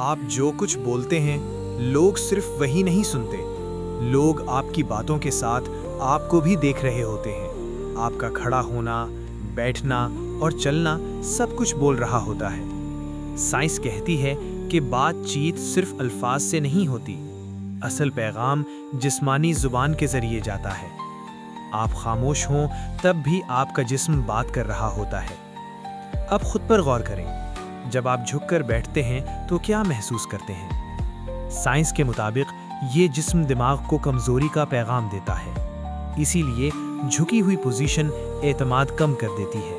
आप जो कुछ बोलते हैं, लोग सिर्फ वही नहीं सुनते, लोग आपकी बातों के साथ आपको भी देख रहे होते हैं। आपका खड़ा होना, बैठना और चलना सब कुछ बोल रहा होता है। साइंस कहती है कि बातचीत सिर्फ अल्फाज से नहीं होती, असल पैगाम जिस्मानी जुबान के जरिए जाता है। आप खामोश हों तब भी आपका जिस्म बात कर रहा होता है। अब खुद पर गौर करें, जब आप झुककर बैठते हैं तो क्या महसूस करते हैं? साइंस के मुताबिक ये जिस्म दिमाग को कमजोरी का पैगाम देता है, इसीलिए झुकी हुई पोजीशन एतमाद कम कर देती है।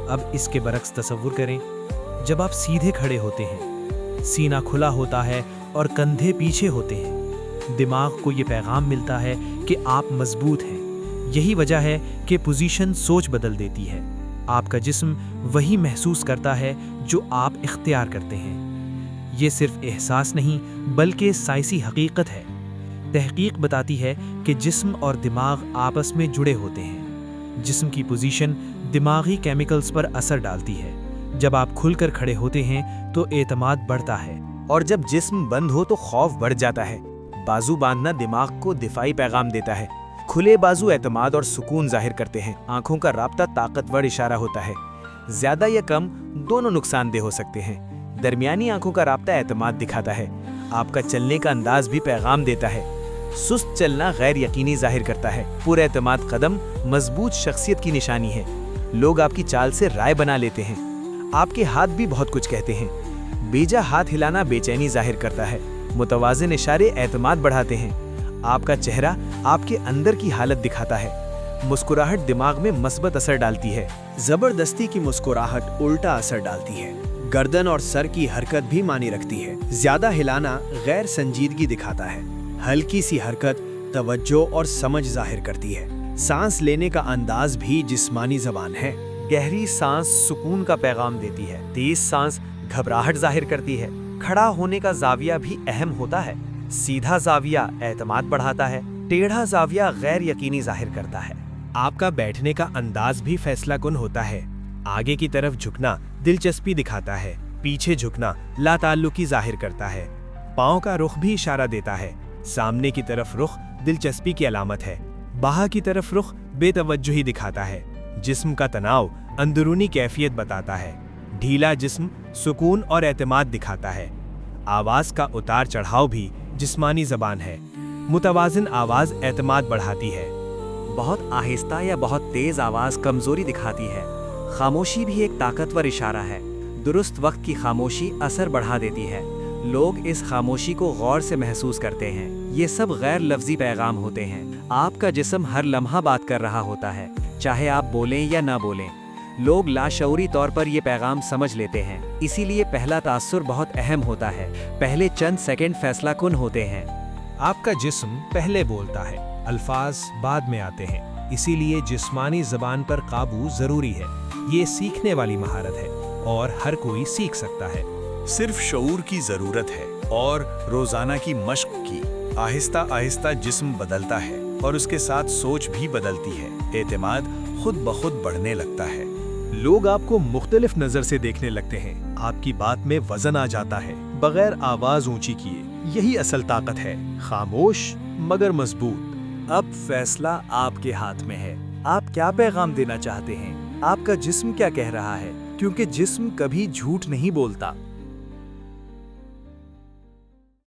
अब इसके बरक्स तसव्वुर करें, जब आप सीधे खड़े होते हैं, सीना खुला होता है और कंधे पीछे होते हैं, दिमाग को ये पैगाम मिलता है कि आप मजबूत हैं। यही वजह है कि पोजीशन सोच बदल देती है। आपका जिस्म वही महसूस करता है जो आप इख्तियार करते हैं। ये सिर्फ एहसास नहीं बल्कि साइंसी हकीकत है। तहकीक बताती है कि जिस्म और दिमाग आपस में जुड़े होते हैं। जिस्म की पोजीशन दिमागी केमिकल्स पर असर डालती है। जब आप खुलकर खड़े होते हैं तो एतमाद बढ़ता है, और जब जिस्म बंद हो तो खौफ बढ़ जाता है। बाजू बांधना दिमाग को दिफाई पैगाम देता है। खुले बाजू एतमाद और सुकून जाहिर करते हैं। आंखों का राब्ता ताकतवर इशारा होता है। ज्यादा या कम दोनों नुकसानदेह हो सकते हैं। दरमियानी आंखों का राब्ता एतमाद दिखाता है। आपका चलने का अंदाज भी पैगाम देता है। सुस्त चलना गैर यकीनी जाहिर करता है। पूरा एतमाद कदम मजबूत शख्सियत की निशानी है। लोग आपकी चाल से राय बना लेते हैं। आपके हाथ भी बहुत कुछ कहते हैं। बेजा हाथ हिलाना बेचैनी जाहिर करता है। मुतवाज़िन इशारे एतमाद बढ़ाते हैं। आपका चेहरा आपके अंदर की हालत दिखाता है। मुस्कुराहट दिमाग में मस्बत असर डालती है। जबरदस्ती की मुस्कुराहट उल्टा असर डालती है। गर्दन और सर की हरकत भी मानी रखती है। ज्यादा हिलाना गैर संजीदगी दिखाता है। हल्की सी हरकत तवज्जो और समझ जाहिर करती है। सांस लेने का अंदाज भी जिस्मानी ज़बान है। गहरी सांस सुकून का पैगाम देती है। तेज सांस घबराहट जाहिर करती है। खड़ा होने का जाविया भी अहम होता है। सीधा जाविया एतमाद बढ़ाता है। टेढ़ा जाविया गैर यकीनी जाहिर करता है। आपका बैठने का अंदाज भी फैसला कुन होता है। आगे की तरफ झुकना दिलचस्पी दिखाता है। पीछे झुकना लाताल्लुकी जाहिर करता है। पाँव का रुख भी इशारा देता है। सामने की तरफ रुख दिलचस्पी की अलामत है। बाहा की तरफ रुख बेतवज्जुही दिखाता है। जिस्म का तनाव अंदरूनी कैफियत बताता है। ढीला जिस्म सुकून और एतमाद दिखाता है। आवाज का उतार चढ़ाव भी जिस्मानी ज़बान है। मुतवाज़िन आवाज एतमाद बढ़ाती है। बहुत आहिस्ता या बहुत तेज आवाज कमजोरी दिखाती है। खामोशी भी एक ताकतवर इशारा है। दुरुस्त वक्त की खामोशी असर बढ़ा देती है। लोग इस खामोशी को गौर से महसूस करते हैं। ये सब गैर लफ्जी पैगाम होते हैं। आपका जिस्म हर लम्हा बात कर रहा होता है, चाहे आप बोलें या ना बोलें। लोग लाशऊरी तौर पर ये पैगाम समझ लेते हैं। इसीलिए पहला तासुर बहुत अहम होता है। पहले चंद सेकंड फैसला कुन होते हैं। आपका जिस्म पहले बोलता है, अल्फाज बाद में आते हैं। इसीलिए जिस्मानी ज़बान पर काबू ज़रूरी है। ये सीखने वाली महारत है और हर कोई सीख सकता है। सिर्फ शऊर की ज़रूरत है और रोज़ाना की मश्क की। आहिस्ता आहिस्ता जिस्म बदलता है और उसके साथ सोच भी बदलती है। एतमाद खुद ब खुद बढ़ने लगता है। लोग आपको मुख्तलिफ नज़र से देखने लगते हैं। आपकी बात में वजन आ जाता है, बगैर आवाज़ ऊंची किए। यही असल ताकत है, खामोश मगर मजबूत। अब फैसला आपके हाथ में है। आप क्या पैगाम देना चाहते हैं? आपका जिस्म क्या कह रहा है? क्योंकि जिस्म कभी झूठ नहीं बोलता।